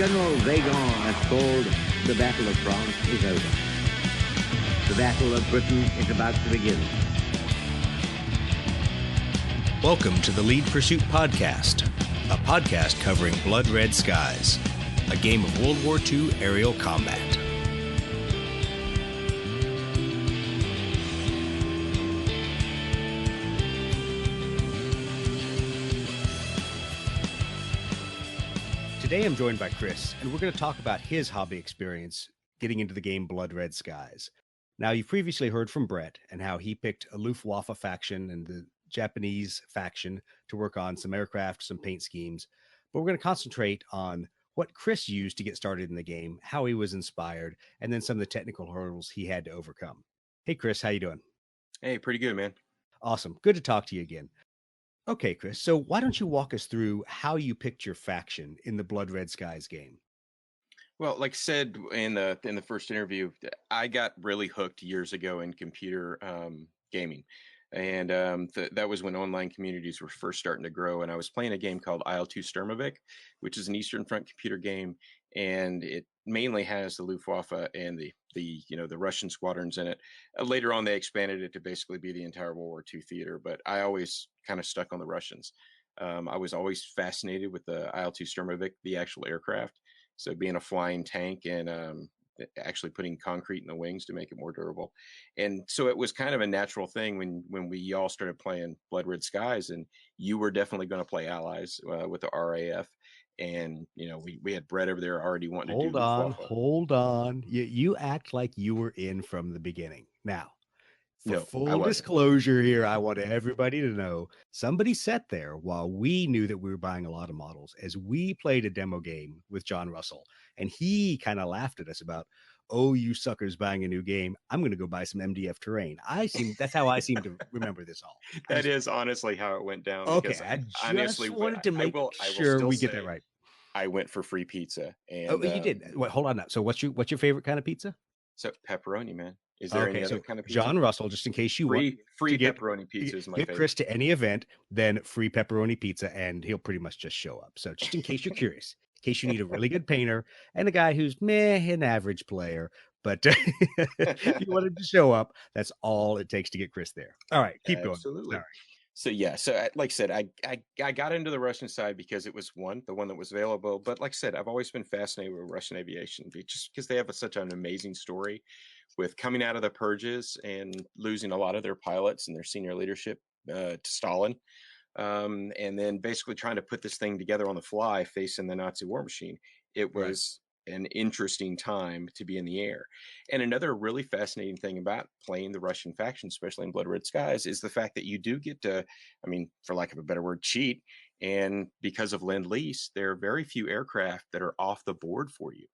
General Vagon has called the Battle of France is over. The Battle of Britain is about to begin. Welcome to the Lead Pursuit Podcast, a podcast covering Blood Red Skies, a game of World War II aerial combat. Today I'm joined by Chris, and we're going to talk about his hobby experience getting into the game Blood Red Skies. Now, you've previously heard from Brett and how he picked a Luftwaffe faction and the Japanese faction to work on some aircraft, some paint schemes. But we're going to concentrate on what Chris used to get started in the game, how he was inspired, and then some of the technical hurdles he had to overcome. Hey, Chris, how you doing? Hey, pretty good, man. Awesome. Good to talk to you again. Okay, Chris, so why don't you walk us through how you picked your faction in the Blood Red Skies game? Well, like I said in the first interview, I got really hooked years ago in computer gaming. And that was when online communities were first starting to grow. And I was playing a game called IL-2 Sturmovik, which is an Eastern Front computer game. And it mainly has the Luftwaffe and the Russian squadrons in it. Later on, they expanded it to basically be the entire World War II theater. But I always kind of stuck on the Russians. I was always fascinated with the IL-2 Sturmovik, the actual aircraft. So being a flying tank and actually putting concrete in the wings to make it more durable. And so it was kind of a natural thing when we all started playing Blood Red Skies, and you were definitely going to play allies with the RAF. And, we had Brett over there already wanting to do Luftwaffe. Hold on. You act like you were in from the beginning. Now, for full disclosure here, I want everybody to know somebody sat there while we knew that we were buying a lot of models as we played a demo game with John Russell. And he kind of laughed at us about, oh, you suckers buying a new game. I'm going to go buy some MDF terrain. That's how I seem to remember this all. That is honestly how it went down. Okay, I just wanted to make sure we get that right. I went for free pizza. And, you did? Wait, hold on now. So what's your favorite kind of pizza? So pepperoni, man. Is there any other kind of pizza? John Russell, just in case you want free pepperoni pizza is my favorite. Get Chris to any event, then free pepperoni pizza, and he'll pretty much just show up. So just in case you're curious, in case you need a really good painter and a guy who's an average player, but you wanted to show up, that's all it takes to get Chris there. All right, keep going. Absolutely. All right. So yeah, so like I said, I got into the Russian side because it was the one that was available. But like I said, I've always been fascinated with Russian aviation just because they have such an amazing story with coming out of the purges and losing a lot of their pilots and their senior leadership to Stalin, and then basically trying to put this thing together on the fly, facing the Nazi war machine. It was an interesting time to be in the air. And another really fascinating thing about playing the Russian faction, especially in Blood Red Skies, is the fact that you do get to, for lack of a better word, cheat. And because of Lend-Lease, there are very few aircraft that are off the board for you.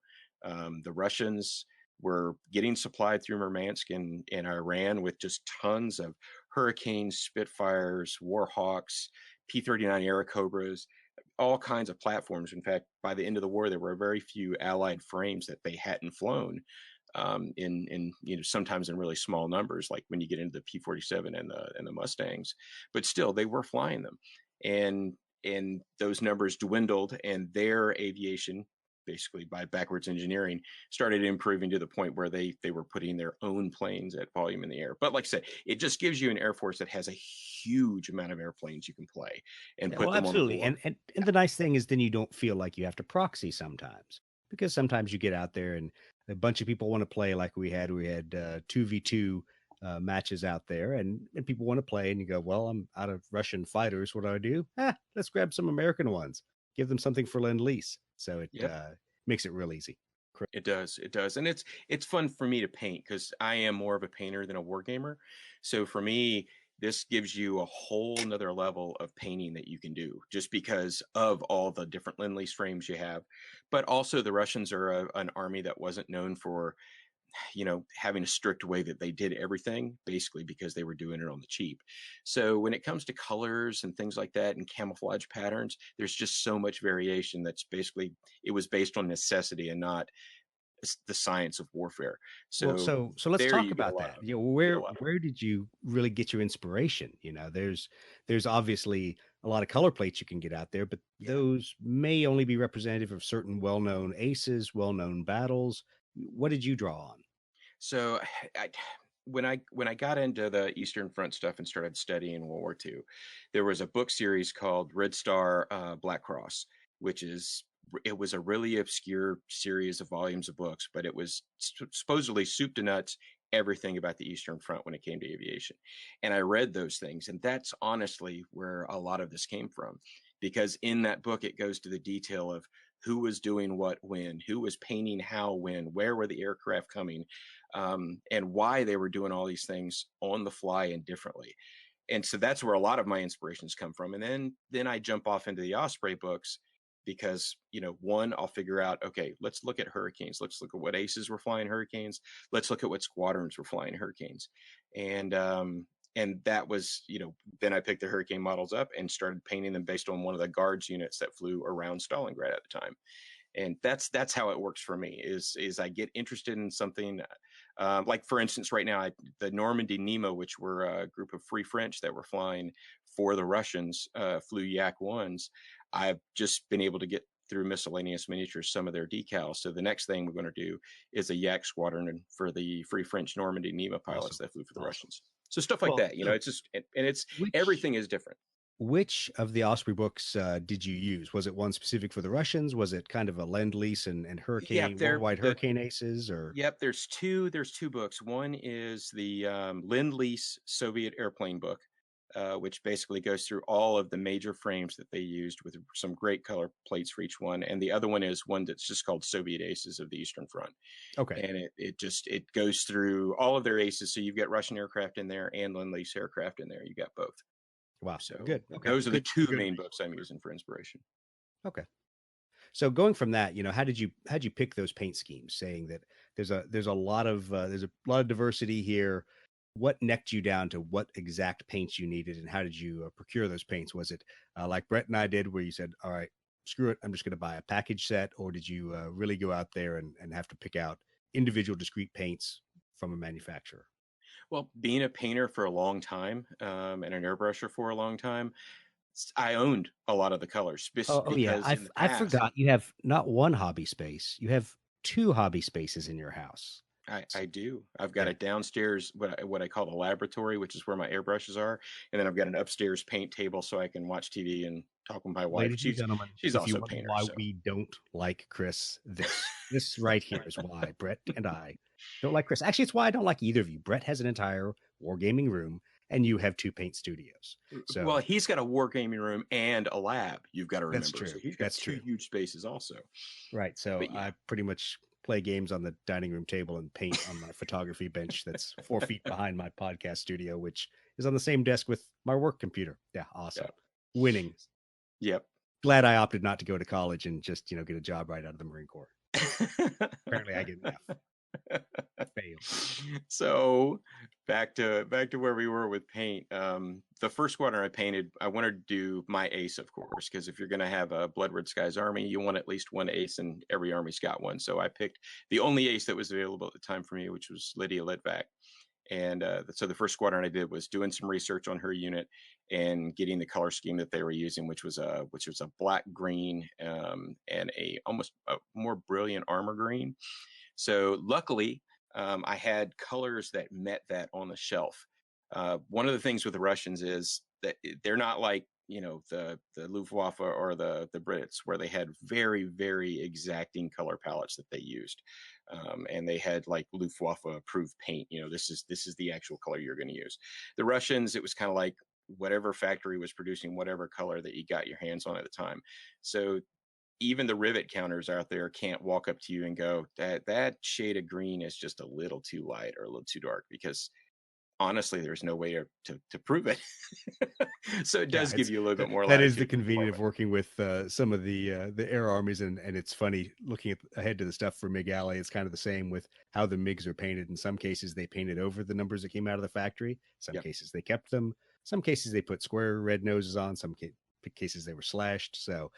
The Russians were getting supplied through Murmansk and Iran with just tons of Hurricanes, Spitfires, Warhawks, P-39 Airacobras, all kinds of platforms. In fact, by the end of the war, there were very few Allied frames that they hadn't flown, in sometimes in really small numbers, like when you get into the P-47 and the Mustangs. But still, they were flying them, and those numbers dwindled, and their aviation, basically by backwards engineering, started improving to the point where they were putting their own planes at volume in the air. But like I said, it just gives you an Air Force that has a huge amount of airplanes you can play and put them absolutely. on the board. And the nice thing is then you don't feel like you have to proxy sometimes, because sometimes you get out there and a bunch of people want to play like we had 2v2 matches out there, and people want to play, and you go, well, I'm out of Russian fighters. What do? Let's grab some American ones, give them something for Lend-Lease. So it makes it real easy. It does. And it's fun for me to paint because I am more of a painter than a war gamer. So for me, this gives you a whole nother level of painting that you can do just because of all the different Lend-Lease frames you have. But also the Russians are an army that wasn't known for, having a strict way that they did everything, basically because they were doing it on the cheap. So when it comes to colors and things like that and camouflage patterns, there's just so much variation that's basically, it was based on necessity and not the science of warfare. So let's talk about that. Where did you really get your inspiration? There's obviously a lot of color plates you can get out there, but those may only be representative of certain well-known aces, well-known battles. What did you draw on? So I, when I got into the Eastern Front stuff and started studying World War II, there was a book series called Red Star Black Cross, which is it was a really obscure series of volumes of books, but it was supposedly soup to nuts everything about the Eastern Front when it came to aviation. And I read those things, and that's honestly where a lot of this came from, because in that book it goes to the detail of who was doing what when, who was painting how when, where were the aircraft coming, and why they were doing all these things on the fly and differently. And so that's where a lot of my inspirations come from. And then I jump off into the Osprey books because, one, I'll figure out, okay, let's look at hurricanes. Let's look at what aces were flying hurricanes. Let's look at what squadrons were flying hurricanes. And that was, then I picked the hurricane models up and started painting them based on one of the guards units that flew around Stalingrad at the time. And that's how it works for me is I get interested in something, like, for instance, right now, the Normandy Nemo, which were a group of Free French that were flying for the Russians, flew Yak ones. I've just been able to get through miscellaneous miniatures some of their decals. So the next thing we're going to do is a Yak squadron for the Free French Normandy Nemo pilots that flew for the Russians. So stuff like that, it's just, and it's everything is different. Which of the Osprey books did you use? Was it one specific for the Russians? Was it kind of a lend-lease and hurricane, worldwide hurricane aces? Or Yep, there's two books. One is the Lend-Lease Soviet airplane book, which basically goes through all of the major frames that they used with some great color plates for each one. And the other one is one that's just called Soviet Aces of the Eastern Front. Okay. And it goes through all of their aces. So you've got Russian aircraft in there and Lend-Lease aircraft in there. You got both. Wow. So good. Okay. Those are the two main books I'm using for inspiration. Okay. So going from that, how did you pick those paint schemes? Saying that there's a lot of diversity here. What necked you down to what exact paints you needed, and how did you procure those paints? Was it like Brett and I did, where you said, "All right, screw it, I'm just going to buy a package set," or did you really go out there and have to pick out individual discrete paints from a manufacturer? Well, being a painter for a long time, and an airbrusher for a long time, I owned a lot of the colors Yeah, because in the I past, forgot you have not one hobby space, you have two hobby spaces in your house. I do. I've got a downstairs, what I call the laboratory, which is where my airbrushes are, and then I've got an upstairs paint table so I can watch TV and talk with my wife. Ladies and gentlemen, She's if you also a wonder painter. why So. we don't like Chris, this right here is why Brett and I don't like Chris. Actually, it's why I don't like either of you. Brett has an entire wargaming room, and you have two paint studios. So, well, he's got a wargaming room and a lab. You've got to remember. That's true. So he's got two huge spaces also. Right. So I pretty much play games on the dining room table and paint on my photography bench that's 4 feet behind my podcast studio, which is on the same desk with my work computer. Yeah, awesome. Yeah. Winning. Yep. Glad I opted not to go to college and just, get a job right out of the Marine Corps. Apparently I get an F. Fail. So back to where we were with paint. The first squadron I painted, I wanted to do my ace, of course, because if you're going to have a Blood Red Skies army, you want at least one ace, and every army's got one. So I picked the only ace that was available at the time for me, which was Lydia Litvak. And so the first squadron I did was doing some research on her unit and getting the color scheme that they were using, which was a black green, and almost a more brilliant armor green. So luckily, I had colors that met that on the shelf. One of the things with the Russians is that they're not like, the Luftwaffe or the Brits, where they had very, very exacting color palettes that they used. And they had like Luftwaffe approved paint. This is the actual color you're going to use. The Russians, it was kind of like whatever factory was producing whatever color that you got your hands on at the time. So even the rivet counters out there can't walk up to you and go, that shade of green is just a little too light or a little too dark, because honestly, there's no way to prove it. So it does give you a little bit more. That is the convenience of working with some of the air armies, and it's funny looking ahead to the stuff for MiG Alley. It's kind of the same with how the MiGs are painted. In some cases, they painted over the numbers that came out of the factory. Some cases they kept them. Some cases they put square red noses on. Some cases they were slashed. So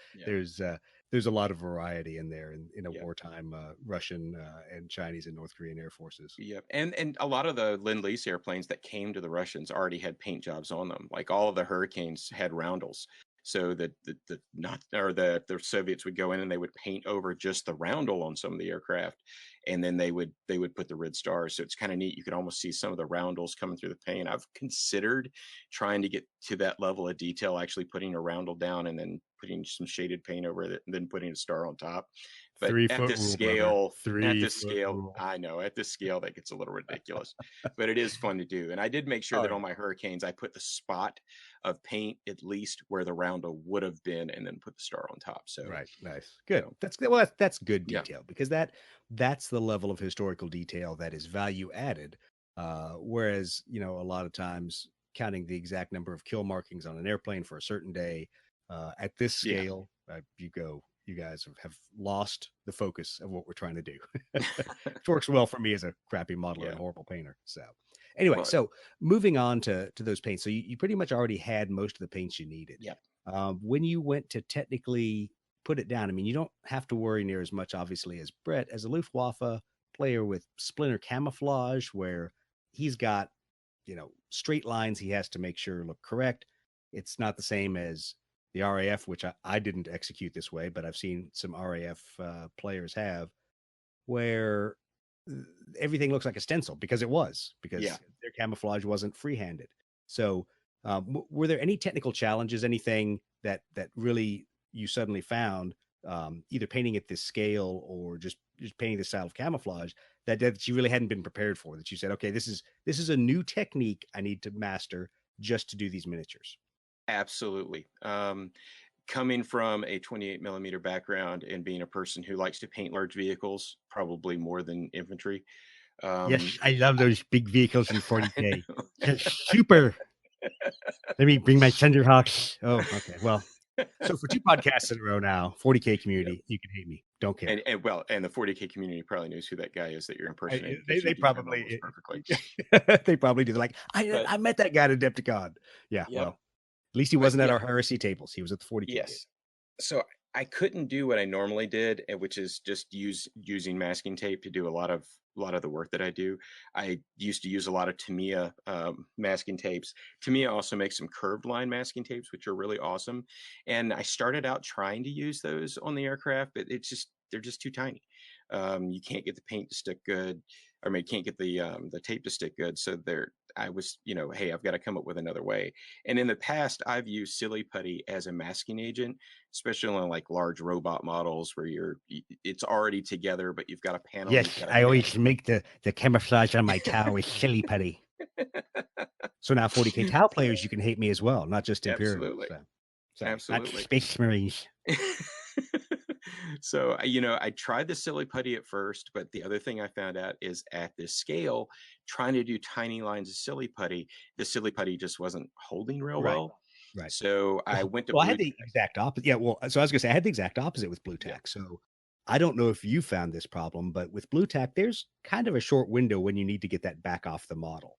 there's a lot of variety in there in a wartime Russian and Chinese and North Korean air forces. Yep. And a lot of the Lend-Lease airplanes that came to the Russians already had paint jobs on them. Like all of the Hurricanes had roundels. So that the Soviets would go in and they would paint over just the roundel on some of the aircraft, and then they would put the red stars. So it's kind of neat. You could almost see some of the roundels coming through the paint. I've considered trying to get to that level of detail, actually putting a roundel down and then putting some shaded paint over it, and then putting a star on top. But 3-foot rule, brother. at this 3-foot scale, rule. I know at this scale that gets a little ridiculous, but it is fun to do. And I did make sure Oh, that yeah. on my Hurricanes, I put the spot of paint at least where the roundel would have been, and then put the star on top. So Right, nice, good. So, That's good yeah. detail, because that's the level of historical detail that is value added. Whereas, you know, a lot of times counting the exact number of kill markings on an airplane for a certain day, at this Yeah. scale, you guys have lost the focus of what we're trying to do. Which works well for me as a crappy modeler Yeah. and horrible painter. So anyway, Well, so moving on to those paints. So you pretty much already had most of the paints you needed. yeah. When you went to technically put it down, I mean, you don't have to worry near as much, obviously, as Brett, as a Luftwaffe player with splinter camouflage, where he's got, you know, straight lines he has to make sure look correct. It's not the same as the RAF, which I didn't execute this way, but I've seen some RAF players have, where everything looks like a stencil, because Yeah. their camouflage wasn't free-handed. So were there any technical challenges, anything that really you suddenly found, either painting at this scale or just painting this style of camouflage, that you really hadn't been prepared for, that you said, okay, this is a new technique I need to master just to do these miniatures? Absolutely. Coming from a 28 millimeter background and being a person who likes to paint large vehicles, probably more than infantry. Yes, I love those big vehicles in 40K. Just super. Let me bring my Thunderhawks. Oh, okay. Well, so for 2 podcasts in a row now, 40K community, you can hate me. Don't care. And the 40K community probably knows who that guy is that you're impersonating. They probably Perfectly. they probably do. They're like, I met that guy at Adepticon. Yeah, Yep. well, at least he But wasn't at yeah. our heresy tables. He was at the 40K. Yes. So I couldn't do what I normally did, which is just using masking tape to do a lot of the work that I do. I used to use a lot of Tamiya masking tapes. Tamiya also makes some curved line masking tapes, which are really awesome. And I started out trying to use those on the aircraft, but they're just too tiny. You can't get the paint to stick good, or maybe can't get the tape to stick good. So I was, hey, I've got to come up with another way. And in the past, I've used silly putty as a masking agent, especially on like large robot models where it's already together, but you've got a panel. Yes, I always make the camouflage on my towel with silly putty. So now 40K towel players, you can hate me as well, not just Imperial. Absolutely. So Absolutely. not Space Marines. So, I tried the silly putty at first, but the other thing I found out is at this scale, trying to do tiny lines of silly putty, the silly putty just wasn't holding real well. Right. So I went to I had the exact opposite. Yeah, well, so I was gonna say I had the exact opposite with blue tack. Yeah. So I don't know if you found this problem, but with blue tack, there's kind of a short window when you need to get that back off the model.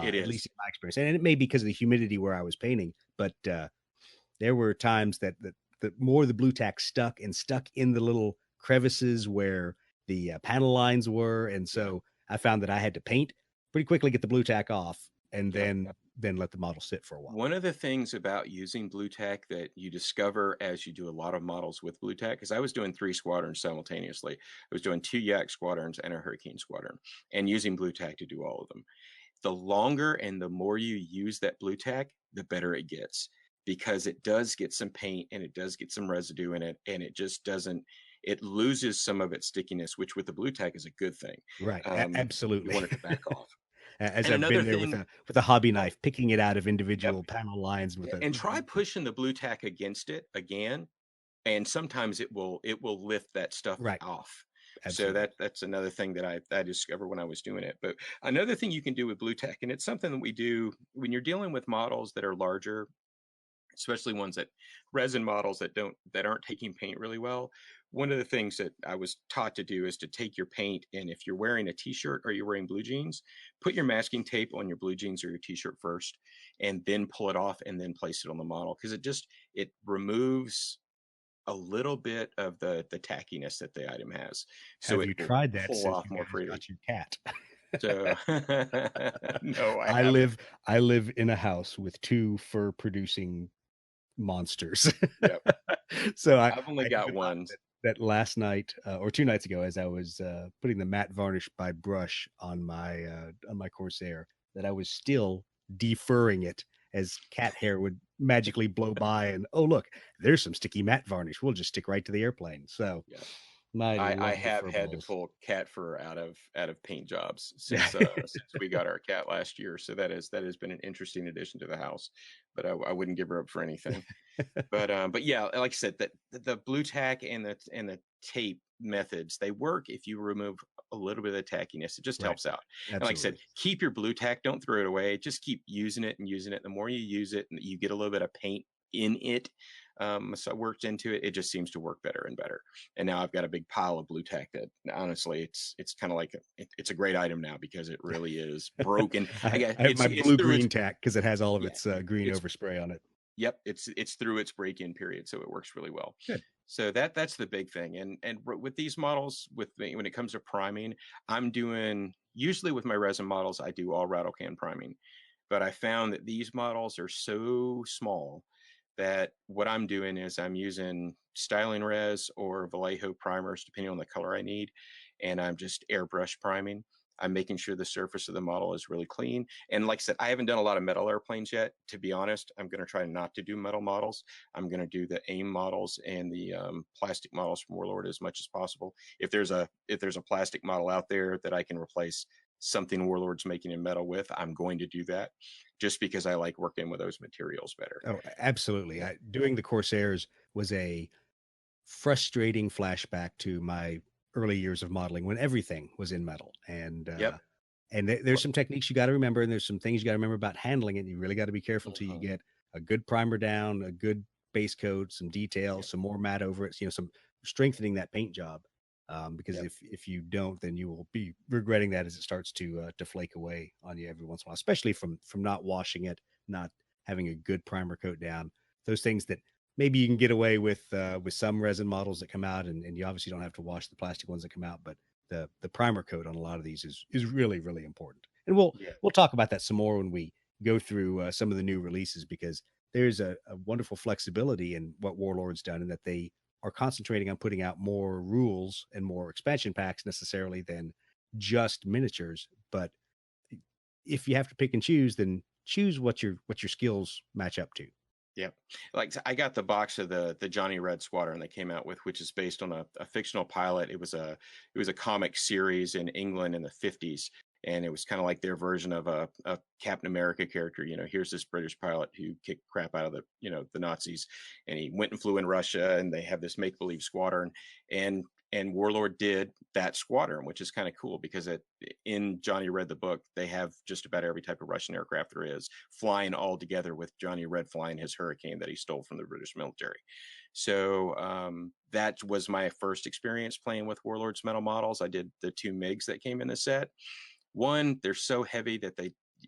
It is. At least in my experience, and it may be because of the humidity where I was painting, but there were times that the more the blue tack stuck in the little crevices where the panel lines were, and so I found that I had to paint pretty quickly, get the blue tack off, and then let the model sit for a while. One of the things about using blue tack that you discover as you do a lot of models with blue tack, because I was doing 3 squadrons simultaneously. I was doing 2 Yak squadrons and a Hurricane squadron, and using blue tack to do all of them. The longer and the more you use that blue tack, the better it gets, because it does get some paint and it does get some residue in it, and it just doesn't, it loses some of its stickiness, which with the blue tack is a good thing. Right. Absolutely. You want it to back off. As And I've been there with a hobby knife, picking it out of individual panel lines and try pushing the blue tack against it again, and sometimes it will lift that stuff off. Absolutely. So that's another thing that I discovered when I was doing it. But another thing you can do with blue tack, and it's something that we do when you're dealing with models that are larger, especially ones that resin models that aren't taking paint really well. One of the things that I was taught to do is to take your paint, and if you're wearing a t-shirt or you're wearing blue jeans, put your masking tape on your blue jeans or your t-shirt first, and then pull it off and then place it on the model, because it removes a little bit of the tackiness that the item has. So have you tried that pull since off you more guys freely. got your cat? So no, I live in a house with 2 fur producing monsters. Yep. So I've only I got even laughed one. that last night or 2 nights ago, as I was putting the matte varnish by brush on my Corsair, that I was still defurring it as cat hair would magically blow by, and oh look, there's some sticky matte varnish. We'll just stick right to the airplane. So Yeah. I I love the have fur had to balls. pull cat fur out of paint jobs since we got our cat last year. So that has been an interesting addition to the house, but I wouldn't give her up for anything. But yeah, like I said, that the blue tack and the tape methods, they work if you remove a little bit of the tackiness. It just Right. helps out. And like I said, Absolutely. keep your blue tack, don't throw it away. Just keep using it and using it. The more you use it and you get a little bit of paint in it, so worked into it, it just seems to work better and better. And now I've got a big pile of blue tack that honestly it's kind of like it's a great item now because it really is broken. I guess I have my it's blue through its green tack because it has all of yeah, its green it's overspray on it. yep, it's through its break-in period, so it works really well. Good. So that's the big thing. And with these models, when it comes to priming, I'm doing usually with my resin models, I do all rattle can priming. But I found that these models are so small that what I'm doing is I'm using styling res or Vallejo primers, depending on the color I need, and I'm just airbrush priming. I'm making sure the surface of the model is really clean. And like I said, I haven't done a lot of metal airplanes yet. To be honest, I'm going to try not to do metal models. I'm going to do the AIM models and the plastic models from Warlord as much as possible. If there's a plastic model out there that I can replace something Warlord's making in metal with, I'm going to do that, just because I like working with those materials better. Oh, absolutely. Doing the Corsairs was a frustrating flashback to my early years of modeling when everything was in metal. Yep. And there's some techniques you got to remember, and there's some things you got to remember about handling it. You really got to be careful till you Mhm. get a good primer down, a good base coat, some Yep. details, some more matte over it. Some strengthening that paint job. Because Yep. if you don't, then you will be regretting that as it starts to flake away on you every once in a while, especially from not washing it, not having a good primer coat down. Those things that maybe you can get away with some resin models that come out, and you obviously don't have to wash the plastic ones that come out, but the primer coat on a lot of these is really really important. And Yeah. we'll talk about that some more when we go through some of the new releases, because there's a wonderful flexibility in what Warlord's done, in that they are concentrating on putting out more rules and more expansion packs necessarily than just miniatures. But if you have to pick and choose, then choose what your skills match up to. Yep. Like I got the box of the Johnny Red Squadron they came out with, which is based on a fictional pilot. It was a comic series in England in the 50s. And it was kind of like their version of a Captain America character. You know, here's this British pilot who kicked crap out of the Nazis, and he went and flew in Russia, and they have this make believe squadron, and Warlord did that squadron, which is kind of cool because in Johnny Red the book, they have just about every type of Russian aircraft there is flying all together, with Johnny Red flying his Hurricane that he stole from the British military. So that was my first experience playing with Warlord's metal models. I did the 2 MiGs that came in the set. One, they're so heavy that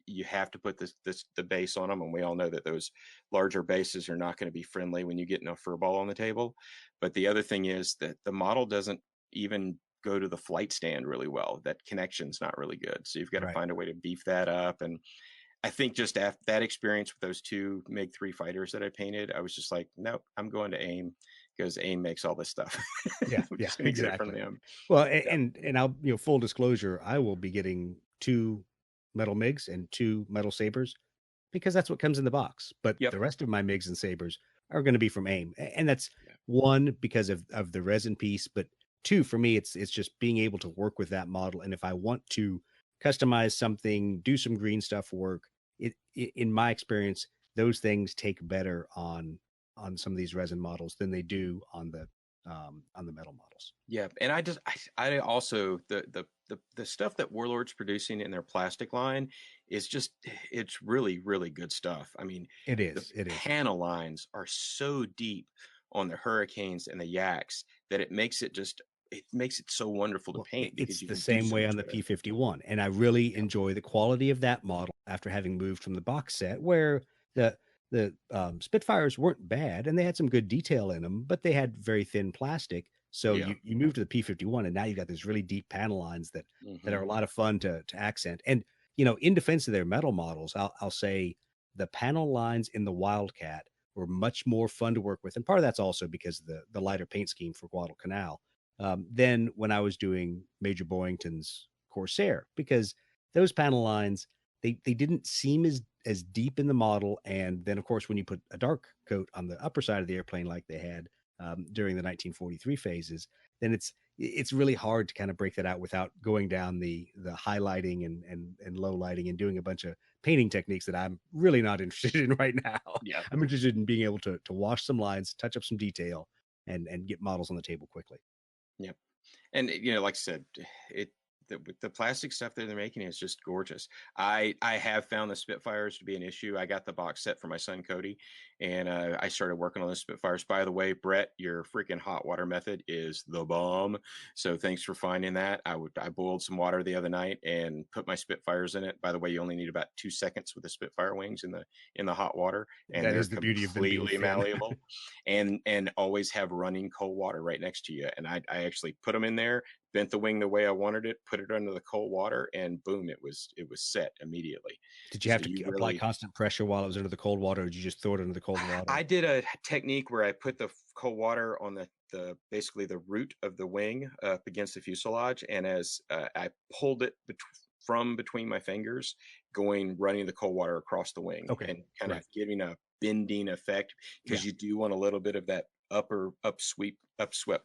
you have to put the base on them, and we all know that those larger bases are not going to be friendly when you get a fur ball on the table. But the other thing is that the model doesn't even go to the flight stand really well. That connection's not really good, so you've got to Right. find a way to beef that up. And I think just after that experience with those 2 MiG-3 fighters that I painted, I was just like, nope, I'm going to AIM, because AIM makes all this stuff. Yeah, I'm yeah, just going to get it from exactly. them. Well, Yeah. and I'll, full disclosure, I will be getting 2 metal MiGs and 2 metal sabers, because that's what comes in the box. But Yep. the rest of my MiGs and sabers are going to be from AIM, and that's Yeah. one, because of the resin piece, but two, for me, it's just being able to work with that model. And if I want to customize something, do some green stuff work, in my experience, those things take better on some of these resin models than they do on the metal models. Yeah, and I also the stuff that Warlord's producing in their plastic line is just it's really really good stuff. I mean, It the is. It is. panel lines are so deep on the Hurricanes and the Yaks that it makes it so wonderful to Well, paint because it's you the can do same so way much on the better. P-51, and I really Yep. enjoy the quality of that model after having moved from the box set, where the Spitfires weren't bad and they had some good detail in them, but they had very thin plastic. So Yeah. you move to the P-51, and now you got these really deep panel lines that Hmm. are a lot of fun to accent. And in defense of their metal models, I'll say the panel lines in the Wildcat were much more fun to work with. And part of that's also because of the lighter paint scheme for Guadalcanal than when I was doing Major Boyington's Corsair, because those panel lines, they didn't seem as deep in the model. And then, of course, when you put a dark coat on the upper side of the airplane like they had during the 1943 phases, then it's really hard to kind of break that out without going down the highlighting and low lighting and doing a bunch of painting techniques that I'm really not interested in right now. Yeah. I'm interested in being able to wash some lines, touch up some detail, and get models on the table quickly. Yep. And like I said, it the plastic stuff that they're making is just gorgeous. I have found the Spitfires to be an issue. I got the box set for my son Cody, and I started working on the Spitfires. By the way, Brett, your freaking hot water method is the bomb. So thanks for finding that. I boiled some water the other night and put my Spitfires in it. By the way, you only need about 2 seconds with the Spitfire wings in the hot water, and That they're is the beauty of them being completely thin. malleable. and always have running cold water right next to you. And I actually put them in there, bent the wing the way I wanted it, put it under the cold water, and boom, it was set immediately. Did you So have to apply constant pressure while it was under the cold water, or did you just throw it under the cold water? I did a technique where I put the cold water on the basically the root of the wing up against the fuselage, and as I pulled it from between my fingers, running the cold water across the wing, and kind of giving a bending effect, because you do want a little bit of that upswept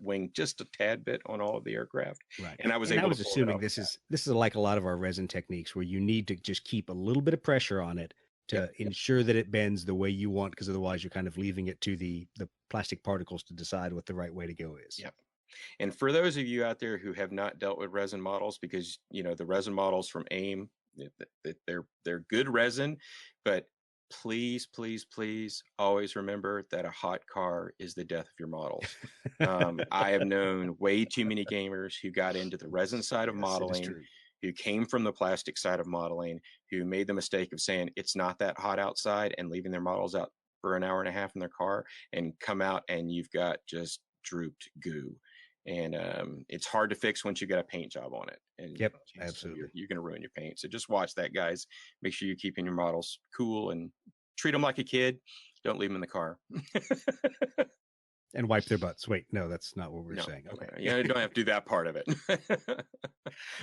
wing just a tad bit on all of the aircraft. Right. And I was assuming this is like a lot of our resin techniques where you need to just keep a little bit of pressure on it to ensure that it bends the way you want, because otherwise you're kind of leaving it to the plastic particles to decide what the right way to go is. Yep. And for those of you out there who have not dealt with resin models, because the resin models from AIM, they're good resin, but please, please, please always remember that a hot car is the death of your models. I have known way too many gamers who got into the resin side of modeling, who came from the plastic side of modeling, who made the mistake of saying it's not that hot outside and leaving their models out for an hour and a half in their car, and come out and you've got just drooped goo. And it's hard to fix once you got a paint job on it. And absolutely, you're going to ruin your paint. So just watch that, guys. Make sure you're keeping your models cool and treat them like a kid. Don't leave them in the car. And wipe their butts. Wait, no, that's not what we're saying. Okay, you don't have to do that part of it.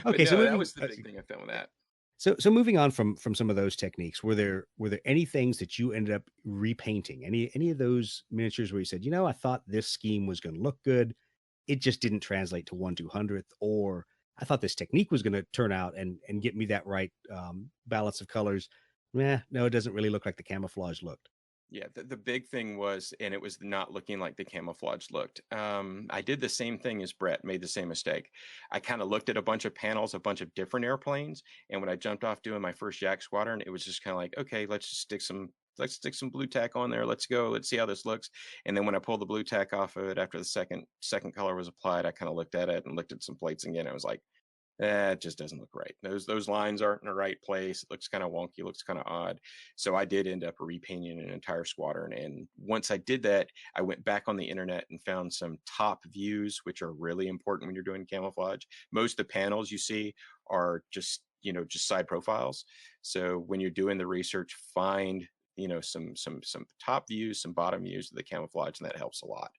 Okay, so that was the big thing I found with that. So moving on from some of those techniques, were there any things that you ended up repainting? Any of those miniatures where you said, I thought this scheme was going to look good, it just didn't translate to 1/200th, or I thought this technique was going to turn out and get me that right balance of colors. No, it doesn't really look like the camouflage looked. Yeah, the big thing was, and it was not looking like the camouflage looked. I did the same thing as Brett, made the same mistake. I kind of looked at a bunch of panels, a bunch of different airplanes, and when I jumped off doing my first Yak Squadron, it was just kind of like, okay, let's stick some blue tack on there. Let's go. Let's see how this looks. And then when I pulled the blue tack off of it after the second color was applied, I kind of looked at it and looked at some plates again. I was like, it just doesn't look right. Those lines aren't in the right place. It looks kind of wonky, looks kind of odd. So I did end up repainting an entire squadron. And once I did that, I went back on the internet and found some top views, which are really important when you're doing camouflage. Most of the panels you see are just side profiles. So when you're doing the research, find some top views, some bottom views of the camouflage, and that helps a lot.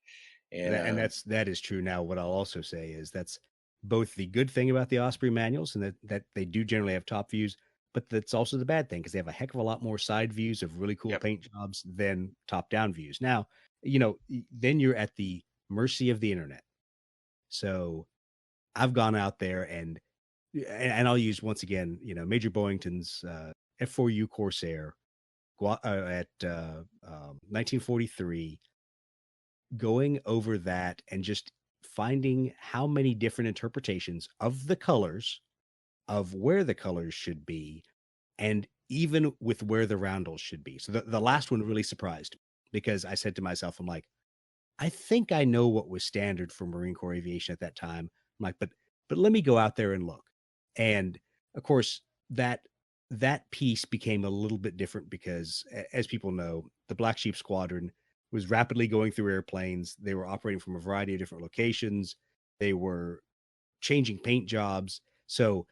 And that is true. Now, what I'll also say is that's both the good thing about the Osprey manuals, and that they do generally have top views, but that's also the bad thing, because they have a heck of a lot more side views of really cool paint jobs than top down views. Now, then you're at the mercy of the internet. So I've gone out there and I'll use once again, Major Boyington's F4U Corsair at 1943, going over that and just finding how many different interpretations of the colors, of where the colors should be, and even with where the roundels should be. So the last one really surprised me, because I said to myself, I'm like, I think I know what was standard for Marine Corps aviation at that time. I'm like, but let me go out there and look. And of course, that piece became a little bit different because, as people know, the Black Sheep Squadron was rapidly going through airplanes. They were operating from a variety of different locations. They were changing paint jobs. So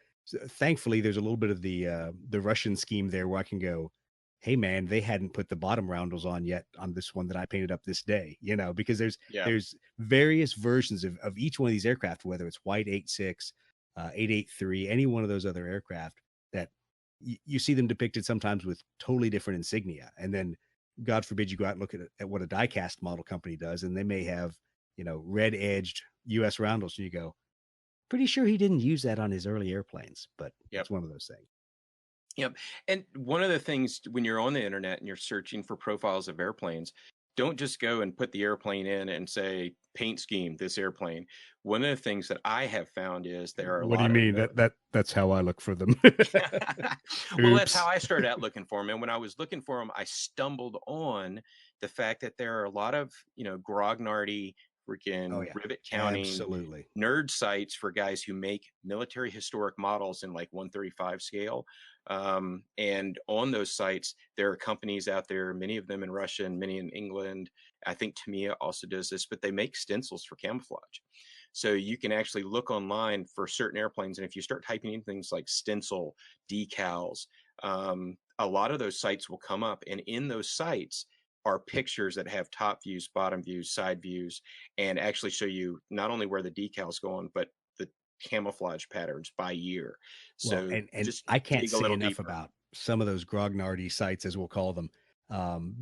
thankfully, there's a little bit of the Russian scheme there where I can go, hey man, they hadn't put the bottom roundels on yet on this one that I painted up this day, because Yeah. there's various versions of each one of these aircraft, whether it's White 86, 883, any one of those other aircraft that you see them depicted sometimes with totally different insignia. And then God forbid you go out and look at what a diecast model company does, and they may have, red edged US roundels, and you go, pretty sure he didn't use that on his early airplanes, but Yep. it's one of those things. Yep. And one of the things when you're on the internet and you're searching for profiles of airplanes, don't just go and put the airplane in and say paint scheme this airplane. One of the things that I have found is there are a What do you lot of mean? That's how I look for them. well, that's how Oops. I started out looking for them. And when I was looking for them, I stumbled on the fact that there are a lot of, grognardy, freaking Oh yeah, rivet counting absolutely. nerd sites for guys who make military historic models in like 135 scale. And on those sites, there are companies out there, many of them in Russia and many in England. I think Tamiya also does this, but they make stencils for camouflage. So you can actually look online for certain airplanes. And if you start typing in things like stencil, decals, a lot of those sites will come up. And in those sites are pictures that have top views, bottom views, side views, and actually show you not only where the decals go on, but the camouflage patterns by year. Well, So and just I can't dig a say little enough deeper. about some of those grognardy sites, as we'll call them,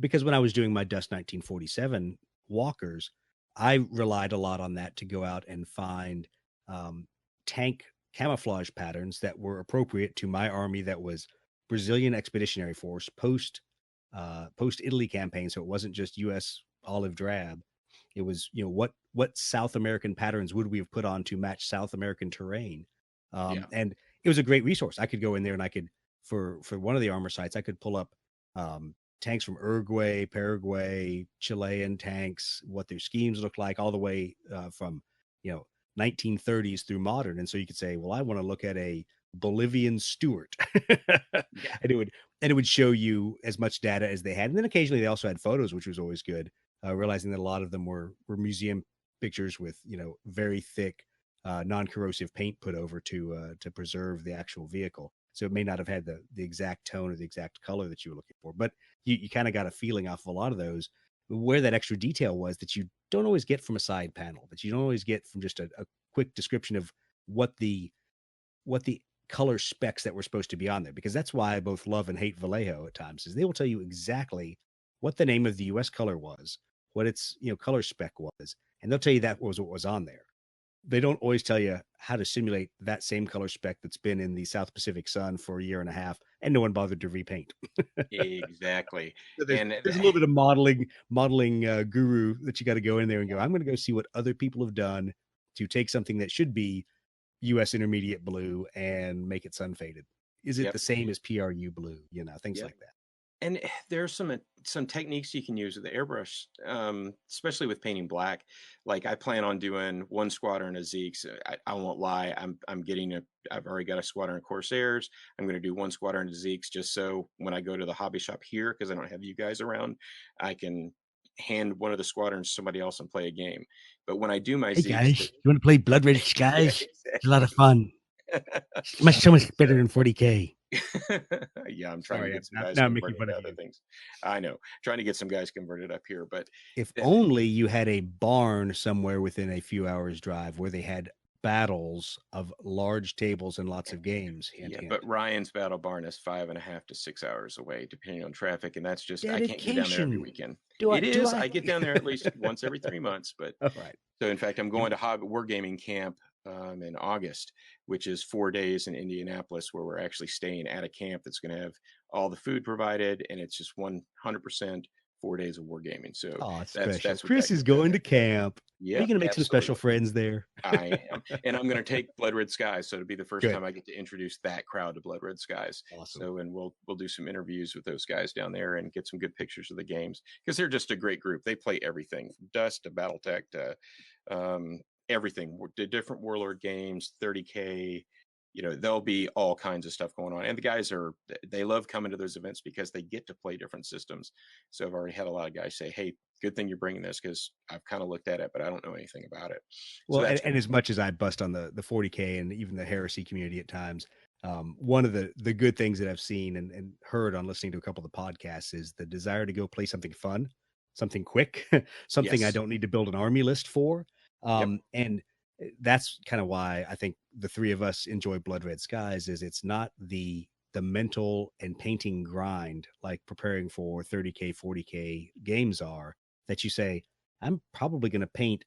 because when I was doing my Dust 1947 walkers, I relied a lot on that to go out and find tank camouflage patterns that were appropriate to my army. That was Brazilian Expeditionary Force post Italy campaign, so it wasn't just U.S. olive drab. It was, what South American patterns would we have put on to match South American terrain, Yeah. and it was a great resource. I could go in there and I could, for one of the armor sites, I could pull up tanks from Uruguay, Paraguay, Chilean tanks, what their schemes look like, all the way from 1930s through modern. And so you could say, well, I want to look at a Bolivian Stuart, Yeah. and it would show you as much data as they had. And then occasionally they also had photos, which was always good. Realizing that a lot of them were museum pictures with very thick non-corrosive paint put over to preserve the actual vehicle. So it may not have had the exact tone or the exact color that you were looking for, but you kind of got a feeling off of a lot of those where that extra detail was that you don't always get from a side panel, that you don't always get from just a quick description of what the color specs that were supposed to be on there. Because that's why I both love and hate Vallejo at times, is they will tell you exactly what the name of the US color was, what its color spec was, and they'll tell you that was what was on there. They don't always tell you how to simulate that same color spec that's been in the South Pacific sun for a year and a half, and no one bothered to repaint. Exactly. So And there's a little bit of modeling guru that you got to go in there and go, I'm going to go see what other people have done to take something that should be US intermediate blue and make it sun faded. Is it yep. the same as PRU blue? Things Yep. like that. And there's some techniques you can use with the airbrush, especially with painting black. Like I plan on doing one squadron of Zeeks. I won't lie, I've already got a squadron of Corsairs. I'm going to do one squadron of Zeeks just so when I go to the hobby shop here, because I don't have you guys around, I can hand one of the squadrons to somebody else and play a game. But when I do my Hey Zeeks, guys, you want to play Blood Red Skies? yeah, It's a lot of fun. It's so much better than 40K. yeah, I'm trying to get some guys now I'm making converted fun to of other you. things. I know, trying to get some guys converted up here, but If that- only you had a barn somewhere within a few hours drive where they had battles of large tables and lots of games. yeah, but Ryan's battle barn is 5.5 to 6 hours away, depending on traffic, and that's just I can't get down there every Dedication. weekend. Do I I get down there at least once every 3 months, but All right. so in fact, I'm going to Hobby Wargaming Camp in August, which is 4 days in Indianapolis, where we're actually staying at a camp that's going to have all the food provided, and it's just 100% 4 days of wargaming. So Oh, it's that's special. what Chris that is gets out going to there. camp. Are you Yep, going to make some special absolutely. friends there? I am, and I'm going to take Blood Red Skies. So it'll be the first Good. time I get to introduce that crowd to Blood Red Skies. Awesome. So, and we'll do some interviews with those guys down there and get some good pictures of the games, because they're just a great group. They play everything from Dust to BattleTech to everything. The different Warlord games, 30K. There'll be all kinds of stuff going on, and the guys they love coming to those events because they get to play different systems. So I've already had a lot of guys say, "Hey, good thing you're bringing this, because I've kind of looked at it, but I don't know anything about it." Well, So and as much as I bust on the 40K and even the heresy community at times, One of the good things that I've seen and heard on listening to a couple of the podcasts is the desire to go play something fun, something quick, something I Yes. don't need to build an army list for. Yep. And that's kind of why I think the three of us enjoy Blood Red Skies is it's not the mental and painting grind like preparing for 30K, 40K games are that you say, I'm probably going to paint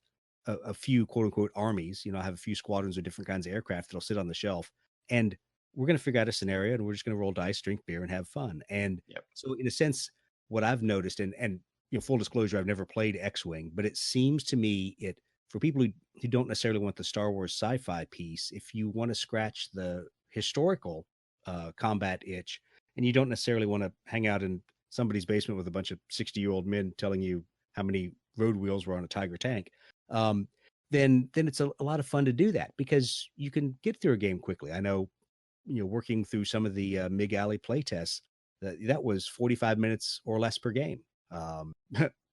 a few quote unquote armies. I have a few squadrons of different kinds of aircraft that'll sit on the shelf. And we're going to figure out a scenario and we're just going to roll dice, drink beer, and have fun. And Yep. so, in a sense, what I've noticed, and full disclosure, I've never played X-wing, but it seems to me for people who don't necessarily want the Star Wars sci-fi piece, if you want to scratch the historical combat itch, and you don't necessarily want to hang out in somebody's basement with a bunch of 60-year-old men telling you how many road wheels were on a Tiger tank, then it's a lot of fun to do that because you can get through a game quickly. I know, working through some of the MiG Alley play tests, that was 45 minutes or less per game.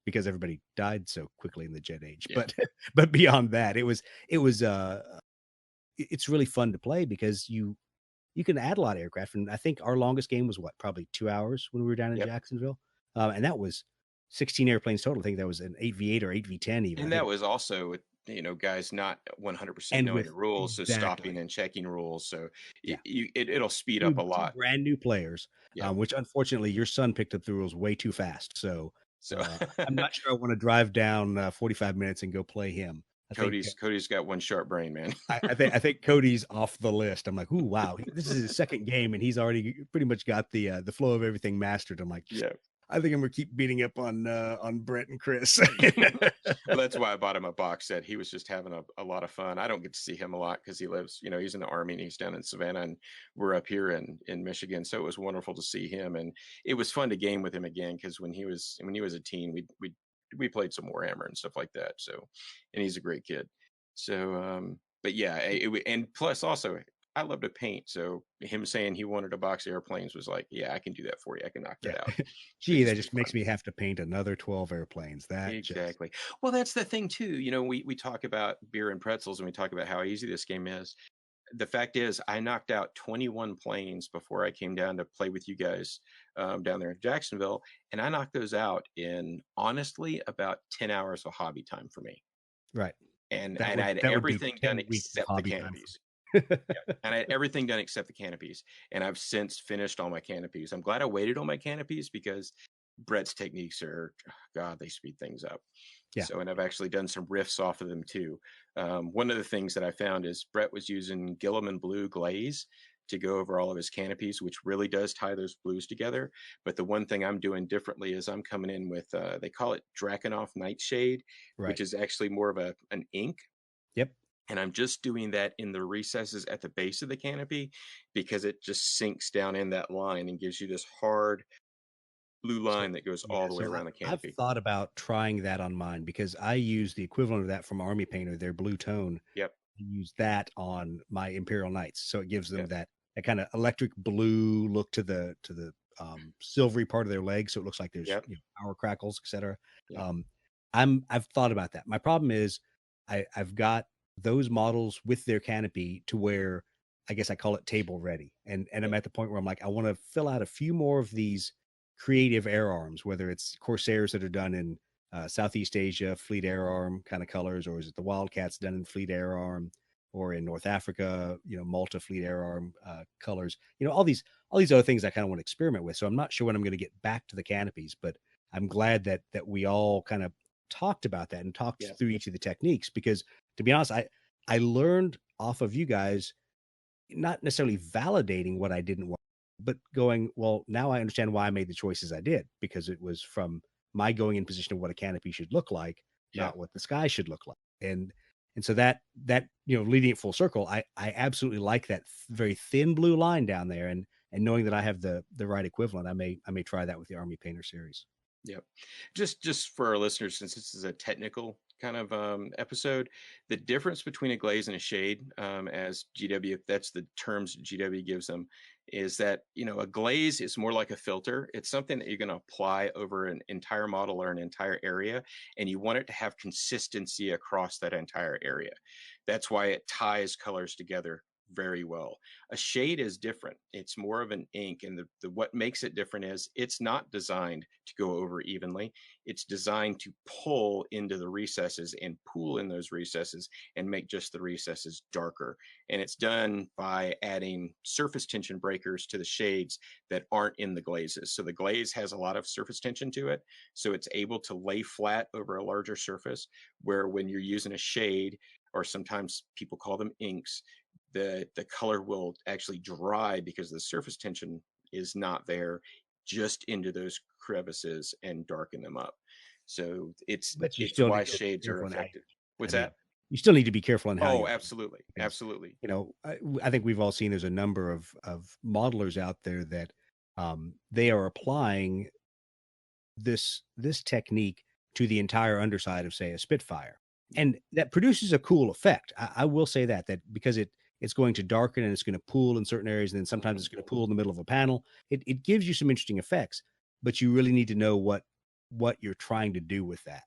Because everybody died so quickly in the Jet Age. Yeah. But beyond that, it's really fun to play because you can add a lot of aircraft. And I think our longest game was probably 2 hours when we were down in Yep. Jacksonville. And that was 16 airplanes total. I think that was an 8v8 or 8v10 even. And that was also with, guys not 100% knowing with the rules, so exactly. stopping and checking rules. So Yeah. it'll speed up a lot. Brand new players, Yeah. which unfortunately your son picked up the rules way too fast. So I'm not sure I want to drive down 45 minutes and go play him. Cody's got one sharp brain, man. I think Cody's off the list. I'm like, ooh, wow, this is his second game and he's already pretty much got the flow of everything mastered. I'm like, yeah. I think I'm gonna keep beating up on Brett and Chris. Well, that's why I bought him a box set. He was just having a lot of fun. I don't get to see him a lot because he lives, he's in the Army and he's down in Savannah and we're up here in Michigan. So it was wonderful to see him, and it was fun to game with him again because when he was a teen, we played some Warhammer and stuff like that. So, and he's a great kid. So, but yeah, and plus also I love to paint. So him saying he wanted a box of airplanes was like, yeah, I can do that for you. I can knock that out. Gee, that just makes me have to paint another 12 airplanes. Exactly. Well, that's the thing too. We talk about beer and pretzels and we talk about how easy this game is. The fact is, I knocked out 21 planes before I came down to play with you guys down there in Jacksonville, and I knocked those out in honestly about 10 hours of hobby time for me. Right. And I had everything done except the canopies. Yeah. And I had everything done except the canopies. And I've since finished all my canopies. I'm glad I waited on my canopies because Brett's techniques are, God, they speed things up. Yeah. So, and I've actually done some riffs off of them too. One of the things that I found is Brett was using Gilliman blue glaze to go over all of his canopies, which really does tie those blues together. But the one thing I'm doing differently is I'm coming in with, they call it Drakenhof Nightshade, which is actually more of an ink. Yep. And I'm just doing that in the recesses at the base of the canopy because it just sinks down in that line and gives you this hard blue line that goes all the way around the canopy. I've thought about trying that on mine because I use the equivalent of that from Army Painter, their blue tone. Yep. I use that on my Imperial Knights. So it gives them that kind of electric blue look to the silvery part of their leg. So it looks like there's power crackles, etc. I've thought about that. My problem is I've got those models with their canopy to where I guess I call it table ready. And I'm at the point where I'm like, I want to fill out a few more of these creative air arms, whether it's Corsairs that are done in Southeast Asia, Fleet Air Arm kind of colors, or is it the Wildcats done in Fleet Air Arm, or in North Africa, Malta Fleet Air Arm colors, all these other things I kind of want to experiment with. So I'm not sure when I'm going to get back to the canopies, but I'm glad that we all kind of talked about that and talked through each of the techniques, because to be honest, I learned off of you guys, not necessarily validating what I didn't want, but going, well, now I understand why I made the choices I did, because it was from my going in position of what a canopy should look like, not what the sky should look like. And so that leading it full circle, I absolutely like that very thin blue line down there, and knowing that I have the right equivalent, I may try that with the Army Painter series. Yep. Just for our listeners, since this is a technical kind of episode, the difference between a glaze and a shade, as GW, that's the terms GW gives them, is that, a glaze is more like a filter. It's something that you're going to apply over an entire model or an entire area, and you want it to have consistency across that entire area. That's why it ties colors together very well. A shade is different. It's more of an ink, and the what makes it different is it's not designed to go over evenly. It's designed to pull into the recesses and pool in those recesses and make just the recesses darker. And it's done by adding surface tension breakers to the shades that aren't in the glazes. So the glaze has a lot of surface tension to it, so it's able to lay flat over a larger surface, where when you're using a shade, or sometimes people call them inks, the color will actually dry because the surface tension is not there, just into those crevices and darken them up. So But you it's still why need to be shades are careful in how you, effective. I What's mean, that? you still need to be careful in how Oh, you're, absolutely, because, absolutely. you know, I think we've all seen there's a number of modelers out there that they are applying this technique to the entire underside of, say, a Spitfire, and that produces a cool effect. I will say that because it's going to darken and it's going to pool in certain areas, and then sometimes it's going to pool in the middle of a panel. It gives you some interesting effects, but you really need to know what you're trying to do with that.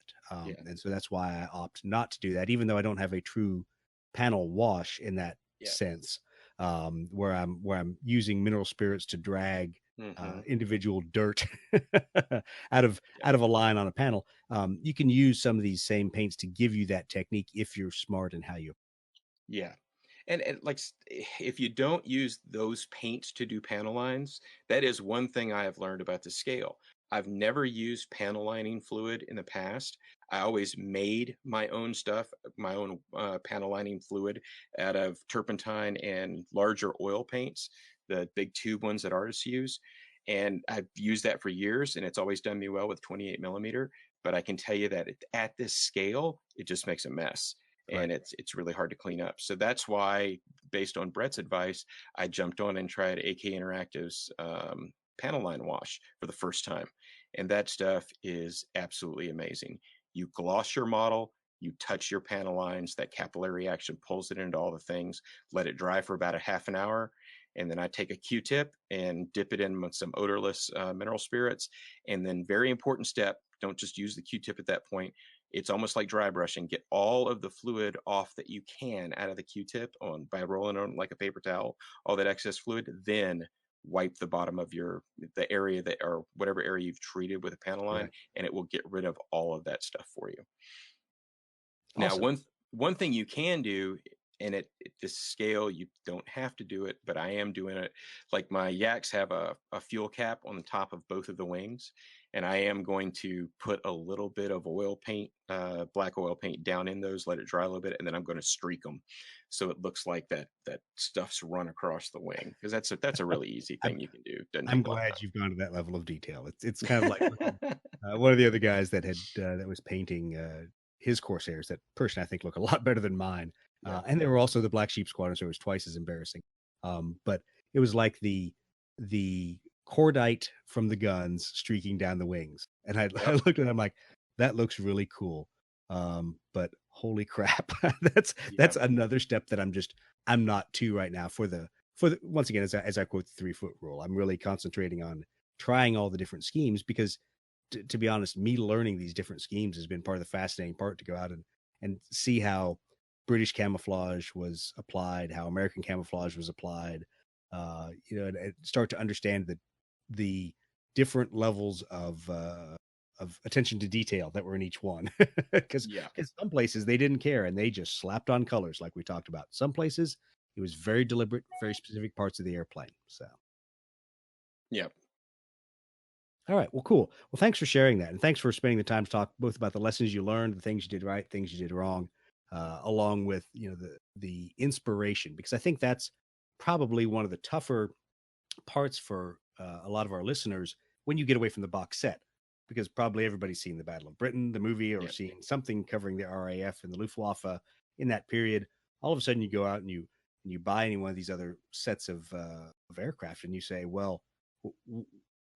Yeah. And so that's why I opt not to do that, even though I don't have a true panel wash in that Yeah. sense, where I'm using mineral spirits to drag individual dirt out of Yeah. out of a line on a panel. You can use some of these same paints to give you that technique if you're smart in how you. Yeah. And like if you don't use those paints to do panel lines, that is one thing I have learned about the scale. I've never used panel lining fluid in the past. I always made my own stuff, my own panel lining fluid out of turpentine and larger oil paints, the big tube ones that artists use. And I've used that for years, and it's always done me well with 28 millimeter. But I can tell you that at this scale, it just makes a mess, and Right. it's really hard to clean up. So that's why, based on Brett's advice, I jumped on and tried AK Interactive's panel line wash for the first time, and that stuff is absolutely amazing. You gloss your model, you touch your panel lines, that capillary action pulls it into all the things, let it dry for about a half an hour, and then I take a Q-tip and dip it in with some odorless mineral spirits. And then, very important step, don't just use the Q-tip at that point. It's almost like dry brushing. Get all of the fluid off that you can out of the Q-tip on by rolling on like a paper towel, all that excess fluid. Then wipe the bottom of the area that, or whatever area you've treated with a panel line, Right. and it will get rid of all of that stuff for you. Now, Awesome. one thing you can do, and at this scale, you don't have to do it, but I am doing it. Like my Yaks have a fuel cap on the top of both of the wings, and I am going to put a little bit of oil paint, black oil paint, down in those, let it dry a little bit, and then I'm going to streak them, so it looks like that stuff's run across the wing, because that's a really easy I'm, thing you can do. Doesn't I'm take a lot glad of you've gone to that level of detail. It's kind of like looking, time. one of the other guys that was painting his Corsairs. That person I think look a lot better than mine. Yeah. And they were also the Black Sheep Squadron, so it was twice as embarrassing. But it was like the cordite from the guns streaking down the wings, and I looked at it, I'm like, that looks really cool. But holy crap, that's another step that I'm not to right now for the once again, as I quote the 3-foot rule. I'm really concentrating on trying all the different schemes, because to be honest, me learning these different schemes has been part of the fascinating part, to go out and see how British camouflage was applied, how American camouflage was applied, and start to understand the different levels of attention to detail that were in each one. Because some places they didn't care and they just slapped on colors, like we talked about. Some places it was very deliberate, very specific parts of the airplane. So, Yep. all right, well, cool. Well, thanks for sharing that, and thanks for spending the time to talk both about the lessons you learned, the things you did right, things you did wrong, along with the inspiration, because I think that's probably one of the tougher parts for a lot of our listeners when you get away from the box set, because probably everybody's seen the Battle of Britain, the movie, or seen something covering the RAF and the Luftwaffe in that period. All of a sudden, you go out and you buy any one of these other sets of aircraft, and you say, well,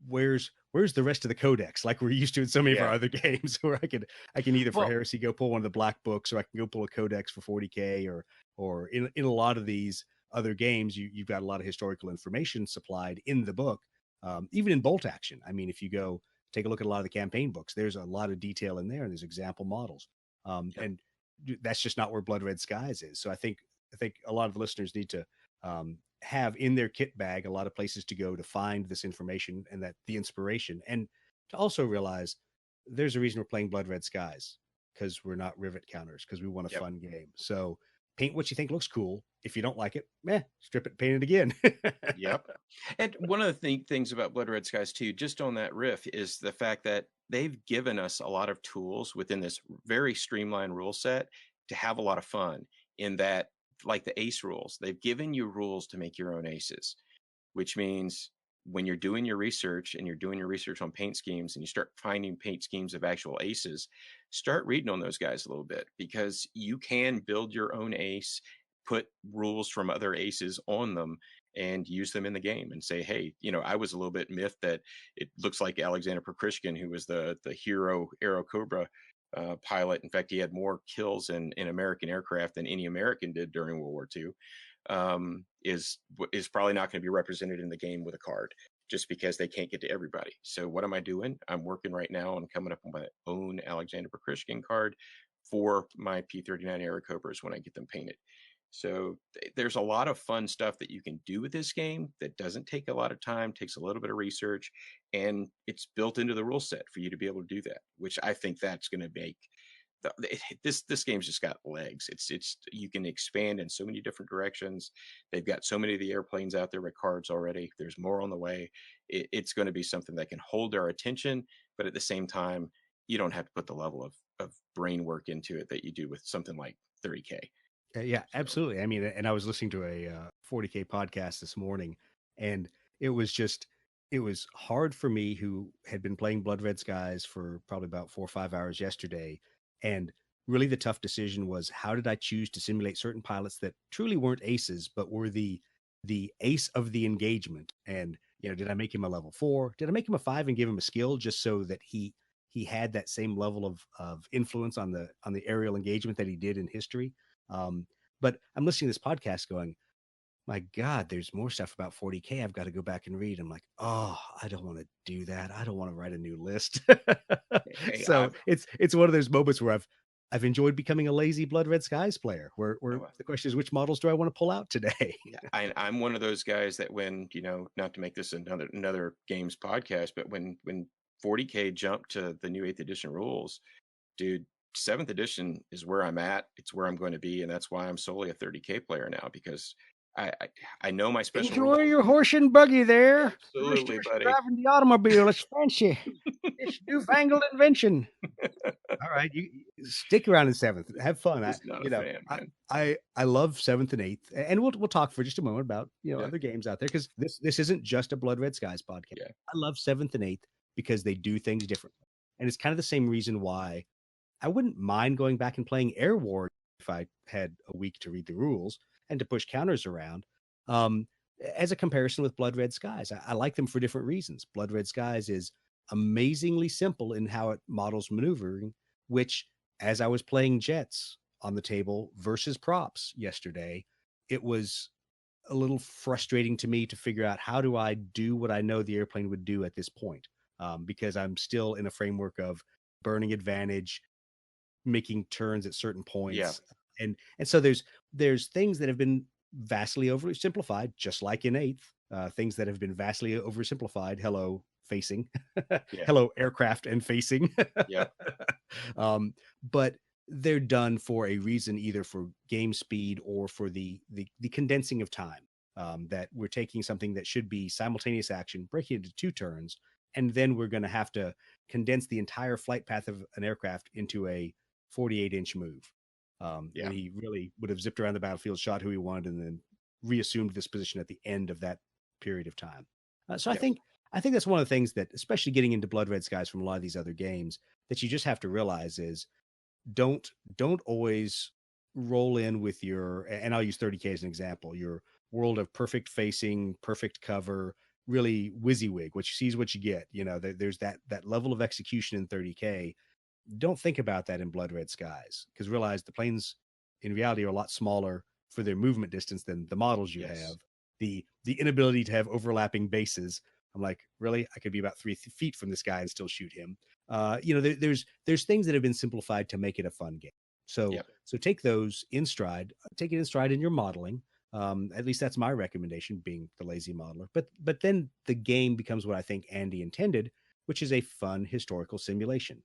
where's the rest of the codex, like we're used to in so many of our other games, where I can either for heresy go pull one of the black books, or I can go pull a codex for 40K, or in a lot of these other games you've got a lot of historical information supplied in the book, even in bolt action. I mean, if you go take a look at a lot of the campaign books, there's a lot of detail in there, and there's example models, and that's just not where Blood Red Skies is. So I think a lot of the listeners need to have in their kit bag a lot of places to go to find this information and that the inspiration, and to also realize there's a reason we're playing Blood Red Skies, because we're not rivet counters, because we want a Yep. fun game. So paint what you think looks cool. If you don't like it, strip it, paint it again. Yep. And one of the things about Blood Red Skies too, just on that riff, is the fact that they've given us a lot of tools within this very streamlined rule set to have a lot of fun. In that, like the ace rules, they've given you rules to make your own aces, which means when you're doing your research and you're doing your research on paint schemes and you start finding paint schemes of actual aces, start reading on those guys a little bit, because you can build your own ace, put rules from other aces on them, and use them in the game and say, hey, I was a little bit miffed that it looks like Alexander Prokrushkin, who was the hero Aero Cobra pilot. In fact, he had more kills in American aircraft than any American did during World War II. Is probably not going to be represented in the game with a card, just because they can't get to everybody. So what am I doing? I'm working right now on coming up with my own Alexander Prokrushkin card for my P-39 Airacobras when I get them painted. So there's a lot of fun stuff that you can do with this game that doesn't take a lot of time, takes a little bit of research, and it's built into the rule set for you to be able to do that, which I think that's going to make this game's just got legs. It's you can expand in so many different directions. They've got so many of the airplanes out there with cards already. There's more on the way. It's going to be something that can hold our attention, but at the same time, you don't have to put the level of brain work into it that you do with something like 30K. Yeah, absolutely. I mean, and I was listening to a 40K podcast this morning, and it was hard for me, who had been playing Blood Red Skies for probably about 4 or 5 hours yesterday. And really the tough decision was, how did I choose to simulate certain pilots that truly weren't aces, but were the ace of the engagement? And, did I make him a level 4? Did I make him a 5 and give him a skill just so that he had that same level of influence on the aerial engagement that he did in history? But I'm listening to this podcast going, my God, there's more stuff about 40K I've got to go back and read. I'm like, oh, I don't want to do that. I don't want to write a new list. Hey, So it's one of those moments where I've enjoyed becoming a lazy Blood Red Skies player, where the question is, which models do I want to pull out today? I'm one of those guys that when, not to make this another games podcast, but when 40K jumped to the new 8th edition rules, dude, 7th edition is where I'm at. It's where I'm going to be, and that's why I'm solely a 30K player now, because I know my special Enjoy rules. your horse and buggy there. Absolutely, Mr. buddy. Driving the automobile. It's fancy. It's newfangled invention. All right, you stick around in 7th. Have fun. Just not a fan, man. I love 7th and 8th, and we'll talk for just a moment about Yeah. other games out there, because this isn't just a Blood Red Skies podcast. Yeah. I love 7th and 8th because they do things differently, and it's kind of the same reason why I wouldn't mind going back and playing Air War if I had a week to read the rules and to push counters around. As a comparison with Blood Red Skies, I like them for different reasons. Blood Red Skies is amazingly simple in how it models maneuvering, which, as I was playing jets on the table versus props yesterday, it was a little frustrating to me to figure out, how do I do what I know the airplane would do at this point? Because I'm still in a framework of burning advantage, making turns at certain points. Yeah. And so there's things that have been vastly oversimplified, just like in 8th, things that have been vastly oversimplified. Hello, facing. Yeah. Hello, aircraft and facing. Yeah. But they're done for a reason, either for game speed or for the condensing of time. That we're taking something that should be simultaneous action, breaking it into 2 turns, and then we're going to have to condense the entire flight path of an aircraft into a 48-inch move. When he really would have zipped around the battlefield, shot who he wanted, and then reassumed this position at the end of that period of time. So I think that's one of the things that, especially getting into Blood Red Skies from a lot of these other games, that you just have to realize is, don't always roll in with your, and I'll use 30K as an example, your world of perfect facing, perfect cover, really WYSIWYG, what you see is what you get. There's that level of execution in 30K. Don't think about that in Blood Red Skies, because realize the planes in reality are a lot smaller for their movement distance than the models you have. The inability to have overlapping bases. I'm like, really? I could be about 3 feet from this guy and still shoot him. There's things that have been simplified to make it a fun game. So take those in stride. Take it in stride in your modeling. At least that's my recommendation, being the lazy modeler. But then the game becomes what I think Andy intended, which is a fun historical simulation.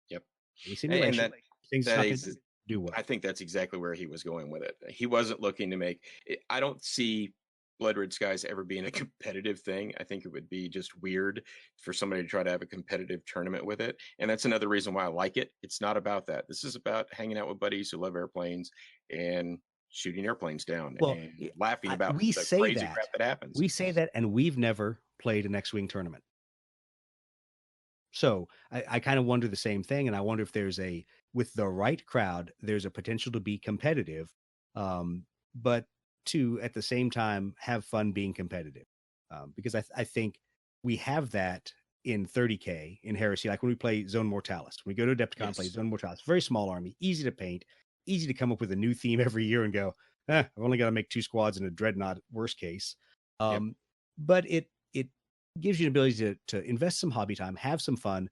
Yep. Any And simulation, things that not going is, to do well. I think that's exactly where he was going with it. He wasn't looking to make it. I don't see Blood Red Skies ever being a competitive thing. I think it would be just weird for somebody to try to have a competitive tournament with it. And that's another reason why I like it. It's not about that. This is about hanging out with buddies who love airplanes and shooting airplanes down Well, and laughing about we the say crazy that. crap that happens. We say that, and we've never played an X-Wing tournament. So I kind of wonder the same thing. And I wonder if there's with the right crowd, there's a potential to be competitive, but to at the same time have fun being competitive. Because I think we have that in 30K in Heresy, like when we play Zone Mortalis. When we go to Adepticon, play Zone Mortalis, very small army, easy to paint, easy to come up with a new theme every year and go, I've only got to make 2 squads and a dreadnought, worst case. But it gives you an ability to invest some hobby time, have some fun.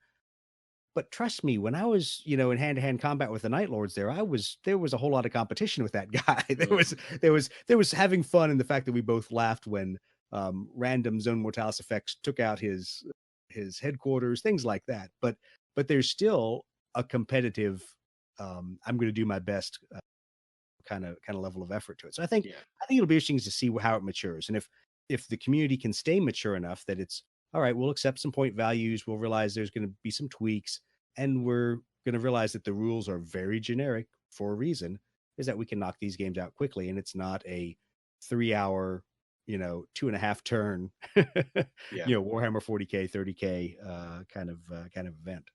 But trust me, when I was, in hand-to-hand combat with the Night Lords there was a whole lot of competition with that guy. There was having fun in the fact that we both laughed when random Zone Mortalis effects took out his headquarters, things like that. But there's still a competitive, I'm going to do my best kind of level of effort to it. So I think it'll be interesting to see how it matures, and if the community can stay mature enough that it's all right, we'll accept some point values, we'll realize there's going to be some tweaks, and we're going to realize that the rules are very generic for a reason, is that we can knock these games out quickly, and it's not a 3-hour 2.5 turn Warhammer 40K 30K kind of event.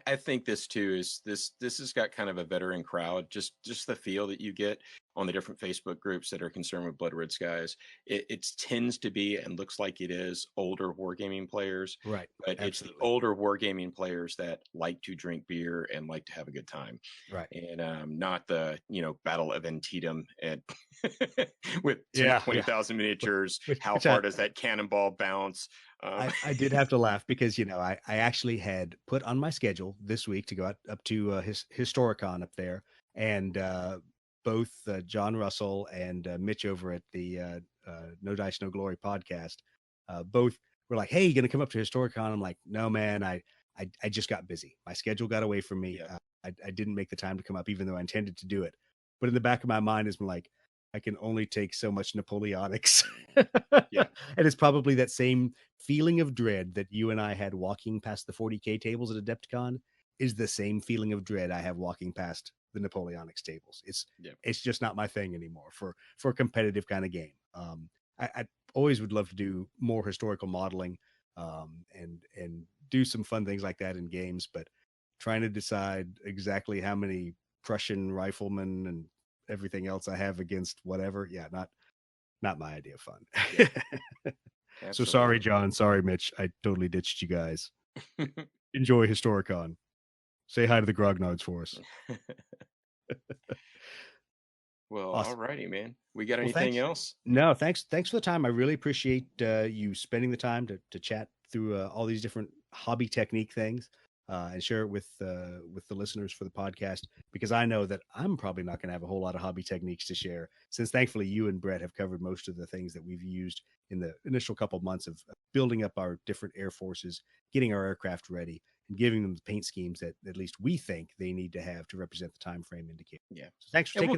I think this too is this has got kind of a veteran crowd. Just the feel that you get on the different Facebook groups that are concerned with Blood Red Skies. It tends to be, and looks like it is, older wargaming players. Right. But Absolutely. It's the older wargaming players that like to drink beer and like to have a good time. Right. And not the Battle of Antietam and with 20,000 miniatures. How far does that cannonball bounce? I did have to laugh because I actually had put on my schedule this week to go up to Historicon up there, and both John Russell and Mitch over at the No Dice No Glory podcast both were like, "Hey, you gonna come up to Historicon?" I'm like, "No, man, I just got busy. My schedule got away from me. Yeah. I didn't make the time to come up, even though I intended to do it. But in the back of my mind is like, I can only take so much Napoleonics." Yeah. And it's probably that same feeling of dread that you and I had walking past the 40K tables at Adepticon is the same feeling of dread I have walking past the Napoleonics tables. It's just not my thing anymore for a competitive kind of game. I always would love to do more historical modeling and do some fun things like that in games, but trying to decide exactly how many Prussian riflemen and everything else I have against whatever, not my idea of fun. Yeah. So sorry, John. Sorry, Mitch. I totally ditched you guys. Enjoy Historicon. Say hi to the Grognards for us. Well, awesome. All righty, man. We got anything else? No, thanks for the time. I really appreciate you spending the time to chat through all these different hobby technique things and share it with the listeners for the podcast, because I know that I'm probably not going to have a whole lot of hobby techniques to share, since thankfully you and Brett have covered most of the things that we've used in the initial couple of months of building up our different air forces, getting our aircraft ready, and giving them the paint schemes that at least we think they need to have to represent the time frame indicated. Yeah. So thanks for taking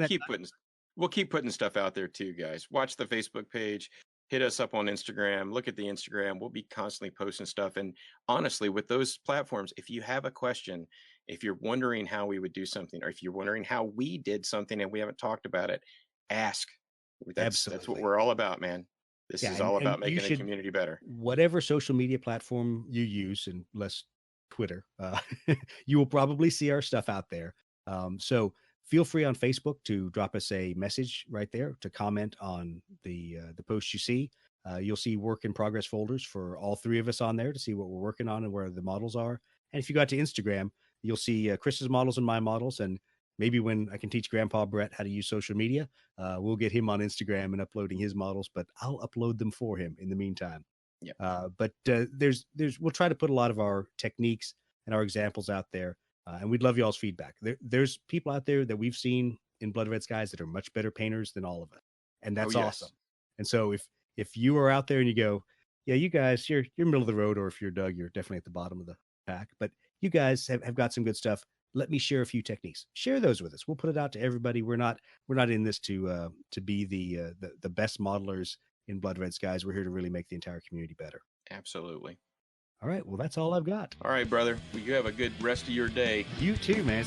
We'll keep putting stuff out there too, guys. Watch the Facebook page, hit us up on Instagram, look at the Instagram. We'll be constantly posting stuff. And honestly, with those platforms, if you have a question, if you're wondering how we would do something, or if you're wondering how we did something and we haven't talked about it, ask. That's what we're all about, man. This is all about making the community better. Whatever social media platform you use, and less Twitter, you will probably see our stuff out there. So feel free on Facebook to drop us a message right there, to comment on the post you see. You'll see work in progress folders for all three of us on there to see what we're working on and where the models are. And if you got to Instagram, you'll see Chris's models and my models. And maybe when I can teach Grandpa Brett how to use social media, we'll get him on Instagram and uploading his models, but I'll upload them for him in the meantime. Yeah. But we'll try to put a lot of our techniques and our examples out there. And we'd love y'all's feedback. There's people out there that we've seen in Blood Red Skies that are much better painters than all of us. And that's yes. awesome. And so if you are out there and you go, yeah, you guys, you're middle of the road, or if you're Doug, you're definitely at the bottom of the pack, but you guys have got some good stuff. Let me share a few techniques. Share those with us. We'll put it out to everybody. We're not in this to be the best modelers in Blood Red Skies. We're here to really make the entire community better. Absolutely. All right. Well, that's all I've got. All right, brother. Well, you have a good rest of your day. You too, man.